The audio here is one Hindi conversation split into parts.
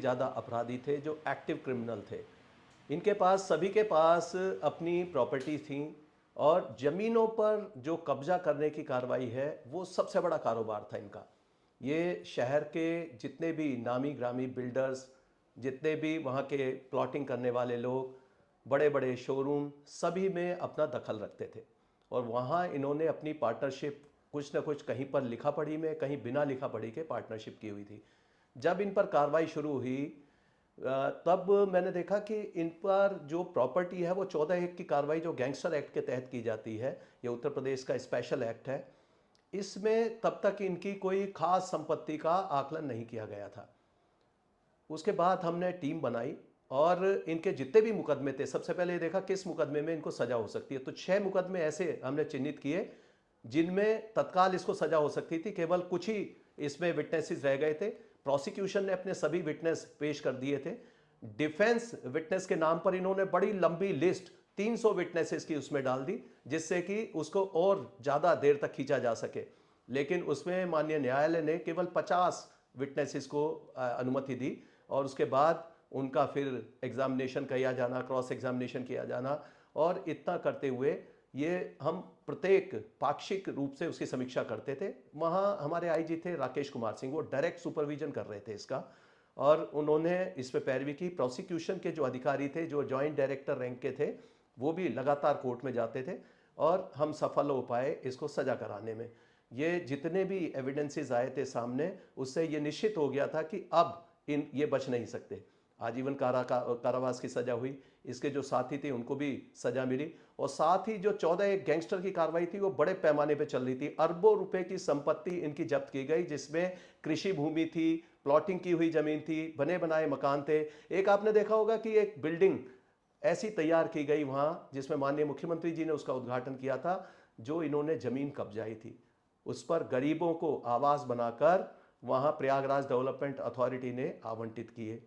ज़्यादा अपराधी थे जो एक्टिव क्रिमिनल थे। इनके पास, सभी के पास अपनी प्रॉपर्टी थी और ज़मीनों पर जो कब्जा करने की कार्रवाई है वो सबसे बड़ा कारोबार था इनका। ये शहर के जितने भी नामी ग्रामी बिल्डर्स, जितने भी वहाँ के प्लॉटिंग करने वाले लोग, बड़े बड़े शोरूम, सभी में अपना दखल रखते थे। और वहाँ इन्होंने अपनी पार्टनरशिप कुछ ना कुछ, कहीं पर लिखा पढ़ी में, कहीं बिना लिखा पढ़ी के पार्टनरशिप की हुई थी। जब इन पर कार्रवाई शुरू हुई तब मैंने देखा कि इन पर जो प्रॉपर्टी है वो 14(1) की कार्रवाई जो गैंगस्टर एक्ट के तहत की जाती है, ये उत्तर प्रदेश का स्पेशल एक्ट है, इसमें तब तक इनकी कोई खास संपत्ति का आकलन नहीं किया गया था। उसके बाद हमने टीम बनाई और इनके जितने भी मुकदमे थे, सबसे पहले ये देखा किस मुकदमे में इनको सजा हो सकती है। तो 6 मुकदमे ऐसे हमने चिन्हित किए जिनमें तत्काल इसको सजा हो सकती थी। केवल कुछ ही इसमें विटनेसेस रह गए थे। प्रोसिक्यूशन ने अपने सभी विटनेस पेश कर दिए थे। डिफेंस विटनेस के नाम पर इन्होंने बड़ी लंबी लिस्ट 300 विटनेसेस की उसमें डाल दी, जिससे कि उसको और ज़्यादा देर तक खींचा जा सके। लेकिन उसमें माननीय न्यायालय ने केवल 50 विटनेसेस को अनुमति दी और उसके बाद उनका फिर एग्जामिनेशन किया जाना, क्रॉस एग्जामिनेशन किया जाना, और इतना करते हुए ये हम प्रत्येक पाक्षिक रूप से उसकी समीक्षा करते थे। वहाँ हमारे आईजी थे राकेश कुमार सिंह, वो डायरेक्ट सुपरविजन कर रहे थे इसका, और उन्होंने इस पे पैरवी की। प्रोसिक्यूशन के जो अधिकारी थे, जो जॉइंट डायरेक्टर रैंक के थे, वो भी लगातार कोर्ट में जाते थे और हम सफल हो पाए इसको सजा कराने में। ये जितने भी एविडेंसेस आए थे सामने, उससे ये निश्चित हो गया था कि अब ये बच नहीं सकते। आजीवन कारावास की सजा हुई, इसके जो साथी थे उनको भी सजा मिली, और साथ ही जो 14(1) गैंगस्टर की कार्रवाई थी वो बड़े पैमाने पे चल रही थी। अरबों रुपए की संपत्ति इनकी जब्त की गई, जिसमें कृषि भूमि थी, प्लॉटिंग की हुई जमीन थी, बने बनाए मकान थे। एक आपने देखा होगा कि एक बिल्डिंग ऐसी तैयार की गई वहां, जिसमें माननीय मुख्यमंत्री जी ने उसका उद्घाटन किया था, जो इन्होंने जमीन कब्जाई थी, उस पर गरीबों को आवास बनाकर वहां प्रयागराज डेवलपमेंट अथॉरिटी ने आवंटित किए।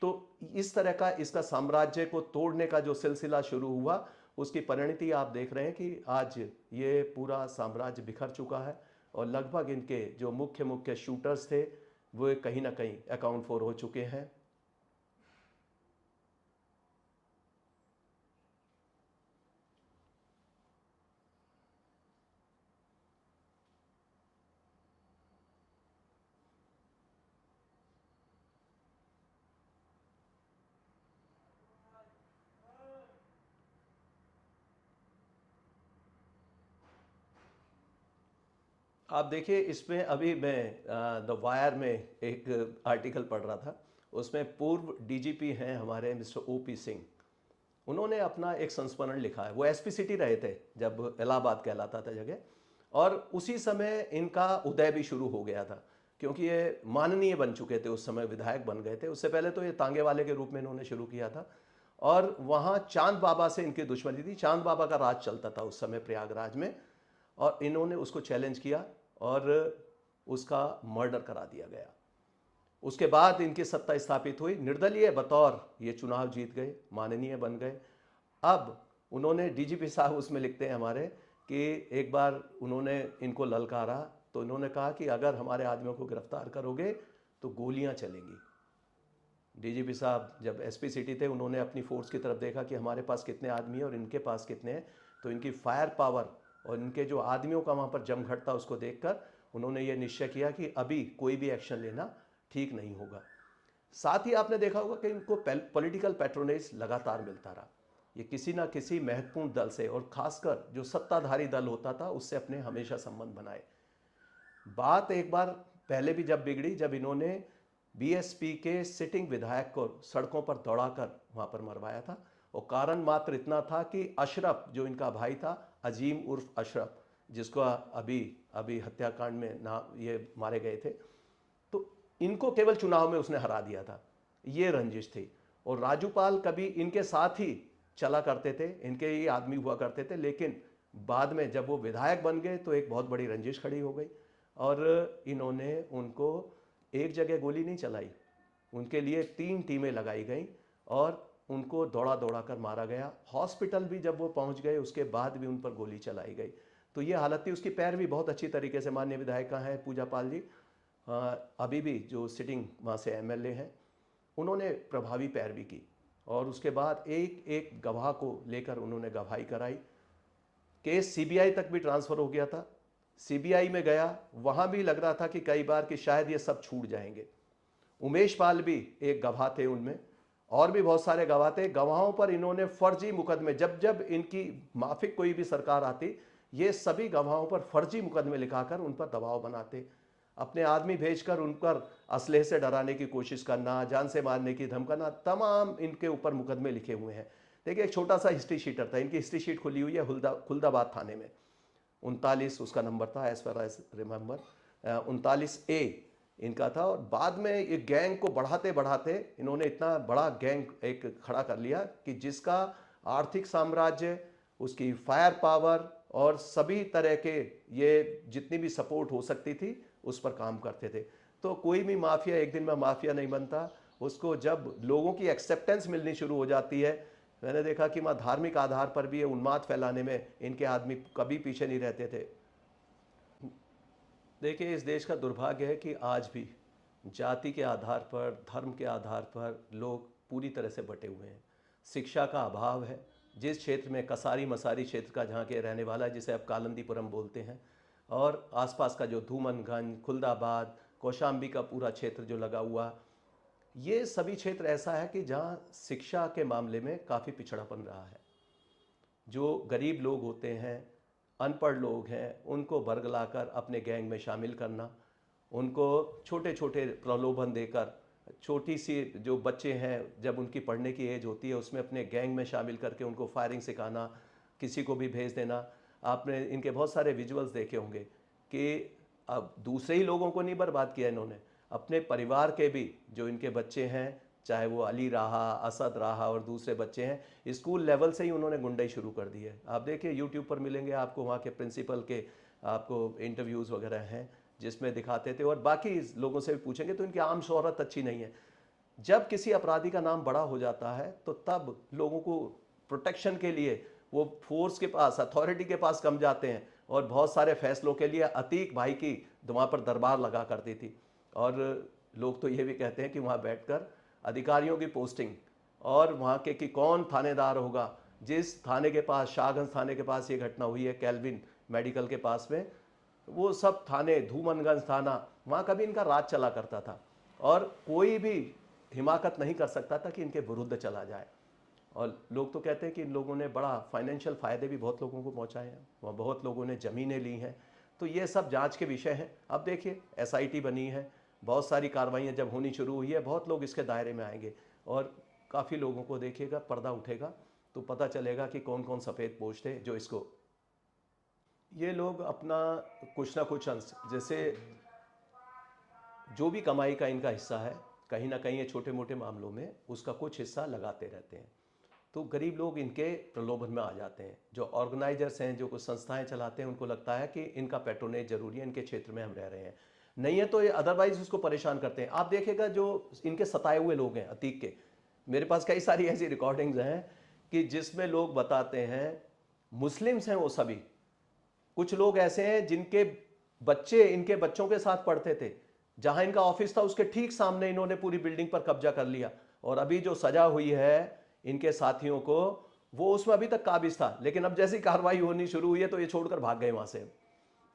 तो इस तरह का इसका साम्राज्य को तोड़ने का जो सिलसिला शुरू हुआ, उसकी परिणति आप देख रहे हैं कि आज ये पूरा साम्राज्य बिखर चुका है और लगभग इनके जो मुख्य मुख्य शूटर्स थे वो कहीं ना कहीं अकाउंट फॉर हो चुके हैं। आप देखिए, इसमें अभी मैं द वायर में एक आर्टिकल पढ़ रहा था, उसमें पूर्व डीजीपी हैं हमारे मिस्टर ओपी सिंह, उन्होंने अपना एक संस्मरण लिखा है। वो एसपी सिटी रहे थे जब इलाहाबाद कहलाता था जगह, और उसी समय इनका उदय भी शुरू हो गया था, क्योंकि ये माननीय बन चुके थे, उस समय विधायक बन गए थे। उससे पहले तो ये तांगे वाले के रूप में इन्होंने शुरू किया था, और वहाँ चांद बाबा से इनकी दुश्मनी थी। चांद बाबा का राज चलता था उस समय प्रयागराज में, और इन्होंने उसको चैलेंज किया और उसका मर्डर करा दिया गया। उसके बाद इनकी सत्ता स्थापित हुई, निर्दलीय बतौर ये चुनाव जीत गए, माननीय बन गए। अब उन्होंने, डीजीपी साहब उसमें लिखते हैं हमारे, कि एक बार उन्होंने इनको ललकारा, तो इन्होंने कहा कि अगर हमारे आदमियों को गिरफ्तार करोगे तो गोलियां चलेंगी। डीजीपी साहब जब एसपी सिटी थे, उन्होंने अपनी फोर्स की तरफ देखा कि हमारे पास कितने आदमी हैं और इनके पास कितने हैं, तो इनकी फायर पावर और इनके जो आदमियों का वहाँ पर जमघट था उसको देखकर उन्होंने ये निश्चय किया कि अभी कोई भी एक्शन लेना ठीक नहीं होगा। साथ ही आपने देखा होगा कि इनको पॉलिटिकल पैट्रोनेज लगातार मिलता रहा। ये किसी ना किसी महत्वपूर्ण दल से, और खासकर जो सत्ताधारी दल होता था, उससे अपने हमेशा संबंध बनाए। बात एक बार पहले भी जब बिगड़ी, जब इन्होंने बीएसपी के सिटिंग विधायक को सड़कों पर दौड़ाकर वहां पर मरवाया था, और कारण मात्र इतना था कि अशरफ, जो इनका भाई था, अजीम उर्फ अशरफ, जिसको अभी अभी हत्याकांड में ना ये मारे गए थे, तो इनको केवल चुनाव में उसने हरा दिया था। ये रंजिश थी। और राजूपाल कभी इनके साथ ही चला करते थे, इनके ही आदमी हुआ करते थे, लेकिन बाद में जब वो विधायक बन गए तो एक बहुत बड़ी रंजिश खड़ी हो गई, और इन्होंने उनको एक जगह गोली नहीं चलाई, उनके लिए 3 टीमें लगाई गई और उनको दौड़ा दौड़ा कर मारा गया। हॉस्पिटल भी जब वो पहुंच गए उसके बाद भी उन पर गोली चलाई गई। तो ये हालत थी। उसकी पैरवी बहुत अच्छी तरीके से माननीय विधायिका हैं पूजा पाल जी, अभी भी जो सिटिंग वहाँ से एमएलए हैं, उन्होंने प्रभावी पैरवी की और उसके बाद एक एक गवाह को लेकर उन्होंने गवाही कराई। केस सीबीआई तक भी ट्रांसफ़र हो गया था। सीबीआई में गया, वहाँ भी लग रहा था कि कई बार कि शायद ये सब छूट जाएंगे। उमेश पाल भी एक गवाह थे उनमें, और भी बहुत सारे गवाह थे। गवाहों पर इन्होंने फर्जी मुकदमे, जब जब इनकी माफिक कोई भी सरकार आती, ये सभी गवाहों पर फर्जी मुकदमे लिखाकर उन पर दबाव बनाते, अपने आदमी भेजकर उन पर असलहे से डराने की कोशिश करना, जान से मारने की धमकाना, तमाम इनके ऊपर मुकदमे लिखे हुए हैं। देखिए, एक छोटा सा हिस्ट्री शीटर था, इनकी हिस्ट्री शीट खुली हुई है खुलदाबाद थाने में। 39 उसका नंबर था, as far as remember, 39A इनका था। और बाद में ये गैंग को बढ़ाते बढ़ाते इन्होंने इतना बड़ा गैंग एक खड़ा कर लिया कि जिसका आर्थिक साम्राज्य, उसकी फायर पावर और सभी तरह के ये जितनी भी सपोर्ट हो सकती थी उस पर काम करते थे। तो कोई भी माफिया एक दिन में माफिया नहीं बनता, उसको जब लोगों की एक्सेप्टेंस मिलनी शुरू हो जाती है। मैंने देखा कि वहाँ धार्मिक आधार पर भी ये उन्माद फैलाने में इनके आदमी कभी पीछे नहीं रहते थे। देखिए, इस देश का दुर्भाग्य है कि आज भी जाति के आधार पर, धर्म के आधार पर लोग पूरी तरह से बटे हुए हैं। शिक्षा का अभाव है। जिस क्षेत्र में कसारी मसारी क्षेत्र का जहाँ के रहने वाला है, जिसे अब कालंदीपुरम बोलते हैं, और आसपास का जो धूमनगंज, खुलदाबाद, कौशाम्बी का पूरा क्षेत्र जो लगा हुआ, ये सभी क्षेत्र ऐसा है कि जहाँ शिक्षा के मामले में काफ़ी पिछड़ापन रहा है। जो गरीब लोग होते हैं, अनपढ़ लोग हैं, उनको बरगलाकर अपने गैंग में शामिल करना, उनको छोटे छोटे प्रलोभन देकर, छोटी सी जो बच्चे हैं जब उनकी पढ़ने की एज होती है उसमें अपने गैंग में शामिल करके उनको फायरिंग सिखाना, किसी को भी भेज देना। आपने इनके बहुत सारे विजुअल्स देखे होंगे कि अब दूसरे ही लोगों को नहीं बर्बाद किया इन्होंने, अपने परिवार के भी जो इनके बच्चे हैं, चाहे वो अली रहा, असद रहा और दूसरे बच्चे हैं, स्कूल लेवल से ही उन्होंने गुंडाई शुरू कर दी है। आप देखिए, यूट्यूब पर मिलेंगे आपको, वहाँ के प्रिंसिपल के आपको इंटरव्यूज़ वगैरह हैं जिसमें दिखाते थे, और बाकी लोगों से भी पूछेंगे तो इनकी आम शोहरत अच्छी नहीं है। जब किसी अपराधी का नाम बड़ा हो जाता है तो तब लोगों को प्रोटेक्शन के लिए वो फोर्स के पास, अथॉरिटी के पास कम जाते हैं, और बहुत सारे फैसलों के लिए अतीक भाई की वहाँ पर दरबार लगा करती थी। और लोग तो ये भी कहते हैं कि वहाँ बैठकर अधिकारियों की पोस्टिंग और वहाँ के कि कौन थानेदार होगा, जिस थाने के पास, शाहगंज थाने के पास ये घटना हुई है, कैल्विन मेडिकल के पास में, वो सब थाने, धूमनगंज थाना, वहाँ कभी इनका राज चला करता था और कोई भी हिमाकत नहीं कर सकता था कि इनके विरुद्ध चला जाए। और लोग तो कहते हैं कि इन लोगों ने बड़ा फाइनेंशियल फ़ायदे भी बहुत लोगों को पहुँचाए हैं, वहाँ बहुत लोगों ने ज़मीनें ली हैं। तो ये सब जांच के विषय हैं। अब देखिए, एसआईटी बनी है, बहुत सारी कार्रवाइयाँ जब होनी शुरू हुई है, बहुत लोग इसके दायरे में आएंगे और काफ़ी लोगों को देखिएगा, पर्दा उठेगा तो पता चलेगा कि कौन कौन सफ़ेद पोश थे जो इसको, ये लोग अपना कुछ ना कुछ अंश, जैसे जो भी कमाई का इनका हिस्सा है, कहीं ना कहीं ये छोटे मोटे मामलों में उसका कुछ हिस्सा लगाते रहते हैं। तो गरीब लोग इनके प्रलोभन में आ जाते हैं। जो ऑर्गेनाइजर्स हैं, जो कुछ संस्थाएं चलाते हैं, उनको लगता है कि इनका पैट्रोनेज जरूरी है, इनके क्षेत्र में हम रह रहे हैं, नहीं है तो ये अदरवाइज उसको परेशान करते हैं। आप देखिएगा जो इनके सताए हुए लोग हैं अतीक के, मेरे पास कई सारी ऐसी रिकॉर्डिंग्स हैं कि जिसमें लोग बताते हैं, मुस्लिम्स हैं वो सभी, कुछ लोग ऐसे हैं जिनके बच्चे इनके बच्चों के साथ पढ़ते थे, जहां इनका ऑफिस था उसके ठीक सामने इन्होंने पूरी बिल्डिंग पर कब्जा कर लिया। और अभी जो सजा हुई है इनके साथियों को, वो उसमें अभी तक काबिज था, लेकिन अब जैसी कार्रवाई होनी शुरू हुई है तो ये छोड़कर भाग गए वहां से।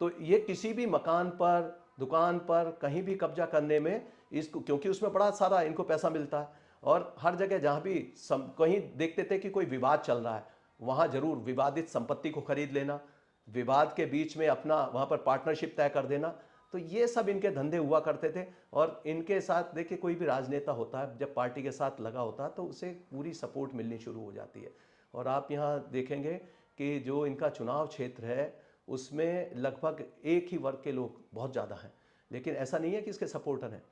तो ये किसी भी मकान पर, दुकान पर, कहीं भी कब्जा करने में इसको, क्योंकि उसमें बड़ा सारा इनको पैसा मिलता है, और हर जगह जहां भी कहीं देखते थे कि कोई विवाद चल रहा है, वहां जरूर विवादित संपत्ति को खरीद लेना, विवाद के बीच में अपना वहां पर पार्टनरशिप तय कर देना। तो ये सब इनके धंधे हुआ करते थे। और इनके साथ देखिए, कोई भी राजनेता होता है जब पार्टी के साथ लगा होता है तो उसे पूरी सपोर्ट मिलनी शुरू हो जाती है। और आप यहाँ देखेंगे कि जो इनका चुनाव क्षेत्र है उसमें लगभग एक ही वर्ग के लोग बहुत ज़्यादा हैं, लेकिन ऐसा नहीं है कि इसके सपोर्टर हैं।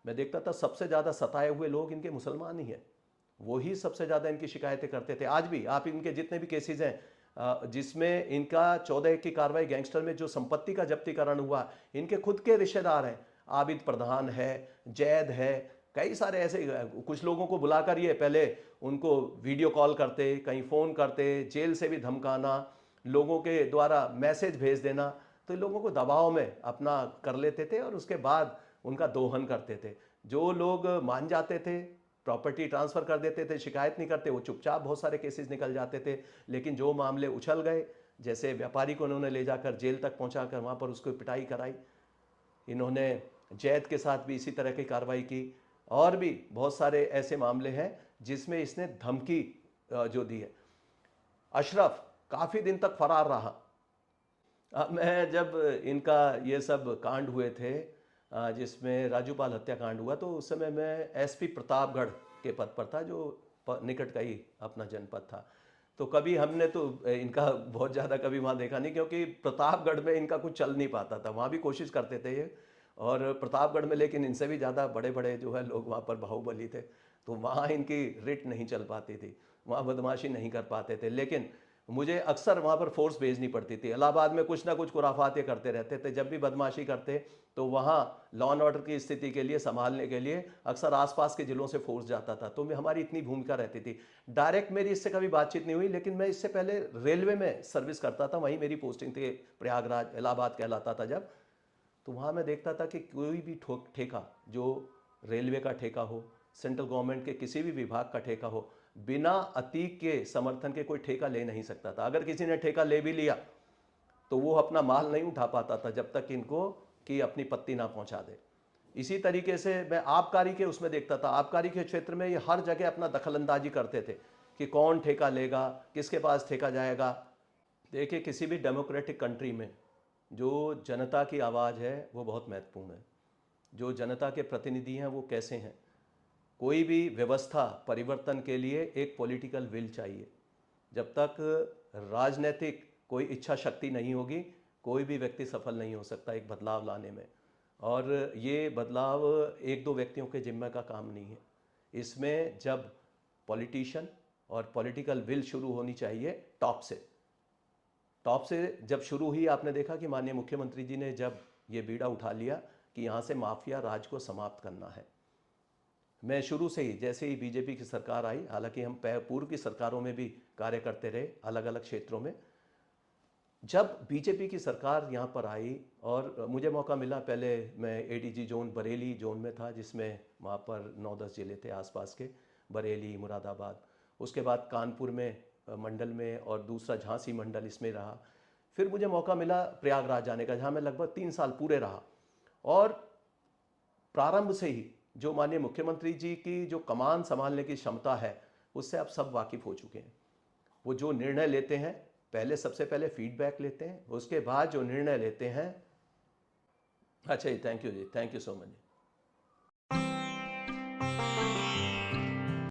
मैं देखता था सबसे ज़्यादा सताए हुए लोग इनके मुसलमान ही हैं, वही सबसे ज़्यादा इनकी शिकायतें करते थे। आज भी आप इनके जितने भी केसेस हैं जिसमें इनका 14 की कार्रवाई गैंगस्टर में जो संपत्ति का जब्तीकरण हुआ, इनके खुद के रिश्तेदार हैं, आबिद प्रधान है, जैद है, कई सारे ऐसे कुछ लोगों को बुलाकर ये पहले उनको वीडियो कॉल करते, कहीं फ़ोन करते, जेल से भी धमकाना, लोगों के द्वारा मैसेज भेज देना, तो लोगों को दबाव में अपना कर लेते थे और उसके बाद उनका दोहन करते थे। जो लोग मान जाते थे प्रॉपर्टी ट्रांसफ़र कर देते थे, शिकायत नहीं करते, वो चुपचाप बहुत सारे केसेस निकल जाते थे। लेकिन जो मामले उछल गए, जैसे व्यापारी को उन्होंने ले जाकर जेल तक पहुंचाकर वहाँ पर उसको पिटाई कराई, इन्होंने जैद के साथ भी इसी तरह की कार्रवाई की, और भी बहुत सारे ऐसे मामले हैं जिसमें इसने धमकी जो दी है। अशरफ काफ़ी दिन तक फरार रहा। मैं जब इनका ये सब कांड हुए थे, जिसमें राजूपाल हत्याकांड हुआ, तो उस समय मैं एसपी प्रतापगढ़ के पद पर था, जो निकट का ही अपना जनपद था। तो कभी हमने तो इनका बहुत ज़्यादा कभी वहाँ देखा नहीं, क्योंकि प्रतापगढ़ में इनका कुछ चल नहीं पाता था। वहाँ भी कोशिश करते थे ये, और प्रतापगढ़ में लेकिन इनसे भी ज़्यादा बड़े बड़े जो है लोग वहाँ पर बाहुबली थे, तो वहाँ इनकी रिट नहीं चल पाती थी, वहाँ बदमाशी नहीं कर पाते थे। लेकिन मुझे अक्सर वहाँ पर फोर्स भेजनी पड़ती थी। इलाहाबाद में कुछ ना कुछ खुराफात ये करते रहते थे। जब भी बदमाशी करते तो वहाँ लॉ एंड ऑर्डर की स्थिति के लिए, संभालने के लिए अक्सर आसपास के ज़िलों से फोर्स जाता था, तो हमारी इतनी भूमिका रहती थी। डायरेक्ट मेरी इससे कभी बातचीत नहीं हुई, लेकिन मैं इससे पहले रेलवे में सर्विस करता था, वहीं मेरी पोस्टिंग थी, प्रयागराज इलाहाबाद कहलाता था जब। तो वहाँ मैं देखता था कि कोई भी ठेका, जो रेलवे का ठेका हो, सेंट्रल गवर्नमेंट के किसी भी विभाग का ठेका हो, बिना अतीक के समर्थन के कोई ठेका ले नहीं सकता था। अगर किसी ने ठेका ले भी लिया तो वो अपना माल नहीं उठा पाता था जब तक इनको कि अपनी पत्ती ना पहुंचा दे। इसी तरीके से मैं आबकारी के उसमें देखता था, आबकारी के क्षेत्र में ये हर जगह अपना दखलंदाजी करते थे कि कौन ठेका लेगा, किसके पास ठेका जाएगा। देखिए, किसी भी डेमोक्रेटिक कंट्री में जो जनता की आवाज़ है वो बहुत महत्वपूर्ण है। जो जनता के प्रतिनिधि हैं वो कैसे हैं। कोई भी व्यवस्था परिवर्तन के लिए एक पॉलिटिकल विल चाहिए। जब तक राजनीतिक कोई इच्छा शक्ति नहीं होगी, कोई भी व्यक्ति सफल नहीं हो सकता एक बदलाव लाने में। और ये बदलाव एक दो व्यक्तियों के जिम्मे का काम नहीं है। इसमें जब पॉलिटिशियन और पॉलिटिकल विल शुरू होनी चाहिए टॉप से जब शुरू हुई, आपने देखा कि माननीय मुख्यमंत्री जी ने जब ये बीड़ा उठा लिया कि यहाँ से माफिया राज को समाप्त करना है। मैं शुरू से ही, जैसे ही बीजेपी की सरकार आई, हालांकि हम पूर्व की सरकारों में भी कार्य करते रहे अलग अलग क्षेत्रों में, जब बीजेपी की सरकार यहाँ पर आई और मुझे मौका मिला, पहले मैं एडीजी जोन बरेली जोन में था, जिसमें वहाँ पर 9-10 जिले थे आसपास के, बरेली, मुरादाबाद। उसके बाद कानपुर में मंडल में, और दूसरा झांसी मंडल इसमें रहा। फिर मुझे मौका मिला प्रयागराज जाने का, जहाँ मैं लगभग 3 साल पूरे रहा। और प्रारंभ से ही जो माननीय मुख्यमंत्री जी की जो कमान संभालने की क्षमता है, उससे आप सब वाकिफ़ हो चुके हैं। वो जो निर्णय लेते हैं, पहले सबसे पहले फीडबैक लेते हैं, उसके बाद जो निर्णय लेते हैं। अच्छा जी, थैंक यू जी, थैंक यू सो मच।